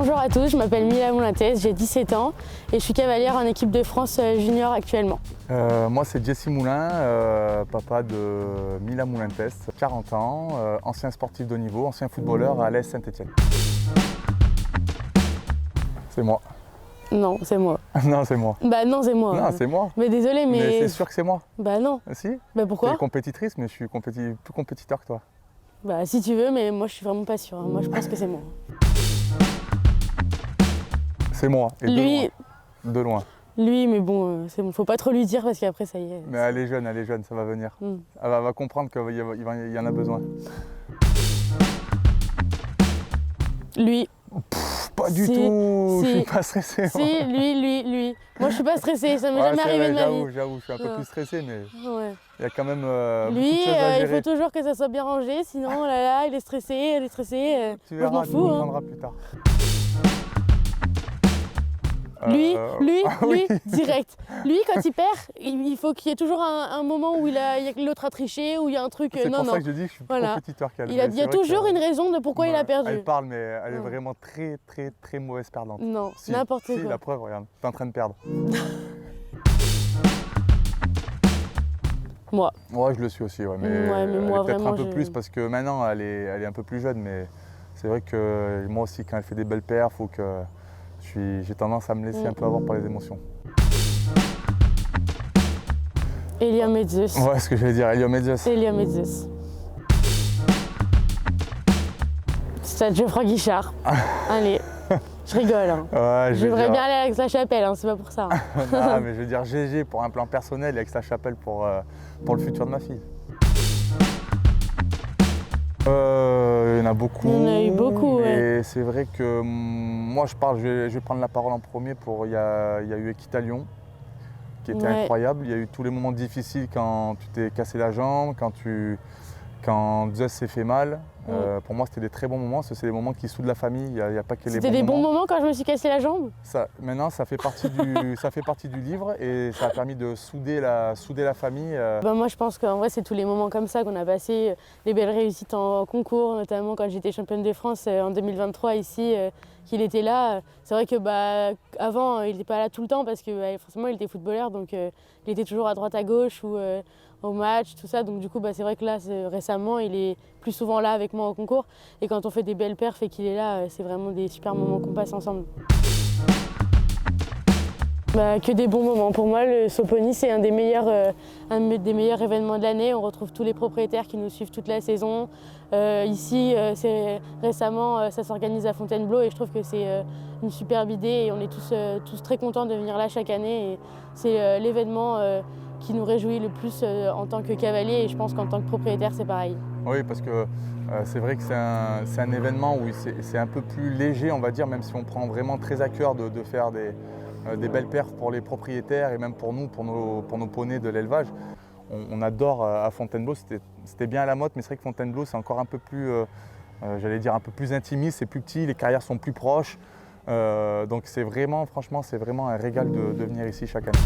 Bonjour à tous, je m'appelle Mila Moulintès, j'ai 17 ans et je suis cavalière en équipe de France junior actuellement. Moi c'est Jesse Moulin, papa de Mila Moulintès, 40 ans, ancien sportif de haut niveau, ancien footballeur à l'AS Saint-Étienne. C'est moi. Non, c'est moi. Non, c'est moi. Bah non, c'est moi. Non, c'est moi. Mais désolé, mais... Mais c'est sûr que c'est moi. Bah non. Si. Bah pourquoi? Tu es compétitrice, mais je suis plus compétiteur que toi. Bah si tu veux, mais moi je suis vraiment pas sûre. Moi je pense que c'est moi. C'est moi. Et Lui... De loin. Lui, mais bon, c'est bon. Faut pas trop lui dire parce qu'après ça y est. Mais elle est jeune, ça va venir. Elle va comprendre qu'il y en a besoin. Lui. Pas du tout, je suis pas stressé. Si, lui. Moi je suis pas stressée, ça m'est jamais arrivé de ma vie. J'avoue, je suis un peu plus stressé, mais ouais. Il y a quand même lui, beaucoup de choses à gérer. il faut toujours que ça soit bien rangé, sinon oh là là, il est stressé, Tu moi, verras, je tu m'en fous. comprendras plus tard. Lui, oui. direct. Lui, quand il perd, il faut qu'il y ait toujours un moment où l'autre a triché, où il y a un truc. C'est pour ça que je dis que je suis plus compétiteur qu'elle. Il y a toujours une raison de pourquoi il a perdu. Elle parle, mais elle est vraiment très mauvaise perdante. Non, n'importe quoi. Si, la preuve, regarde, t'es en train de perdre. Moi. Ouais, je le suis aussi, ouais, mais moi, peut-être un peu plus parce que maintenant, elle est un peu plus jeune, mais c'est vrai que moi aussi, quand elle fait des belles perfs, faut que j'ai tendance à me laisser un peu avoir par les émotions. Elia Medzeus. Ouais, ce que j'allais dire, Elia Medzeus. Elia Medzeus. Stade Geoffroy Guichard. Allez, je rigole. Hein. Ouais, je voudrais bien aller à Aix-la-Chapelle, hein, c'est pas pour ça. Non, mais je veux dire GG pour un plan personnel et Aix-la-Chapelle pour le futur de ma fille. Il y en a beaucoup. Il y en a eu beaucoup, et c'est vrai que moi je vais prendre la parole en premier pour. Il y a eu Equita Lyon qui était incroyable. Il y a eu tous les moments difficiles quand tu t'es cassé la jambe, quand Zeus s'est fait mal. Pour moi, c'était des très bons moments. C'est des moments qui soudent la famille. Il y a pas que les bons moments. C'était des bons moments quand je me suis cassé la jambe. Maintenant, ça fait partie du livre et ça a permis de souder la famille. Moi, je pense qu'en vrai, c'est tous les moments comme ça qu'on a passé, les belles réussites en concours, notamment quand j'étais championne de France en 2023 ici, qu'il était là. C'est vrai que avant, il n'était pas là tout le temps parce que forcément, il était footballeur, donc il était toujours à droite à gauche ou au match, tout ça. Donc du coup, c'est vrai que là, récemment, il est plus souvent là avec moi au concours. Et quand on fait des belles perfs et qu'il est là, c'est vraiment des super moments qu'on passe ensemble. Que des bons moments. Pour moi, le Soponi, c'est un des meilleurs événements de l'année. On retrouve tous les propriétaires qui nous suivent toute la saison. Ici, récemment, ça s'organise à Fontainebleau et je trouve que c'est une superbe idée et on est tous très contents de venir là chaque année. Et c'est l'événement qui nous réjouit le plus en tant que cavalier et je pense qu'en tant que propriétaire, c'est pareil. Oui, parce que c'est vrai que c'est un événement où c'est un peu plus léger, on va dire, même si on prend vraiment très à cœur de faire des belles perfs pour les propriétaires et même pour nous, pour nos poneys de l'élevage. On adore à Fontainebleau, c'était bien à la mode, mais c'est vrai que Fontainebleau c'est encore un peu plus, j'allais dire un peu plus intimiste, c'est plus petit, les carrières sont plus proches. Donc franchement, c'est vraiment un régal de venir ici chaque année.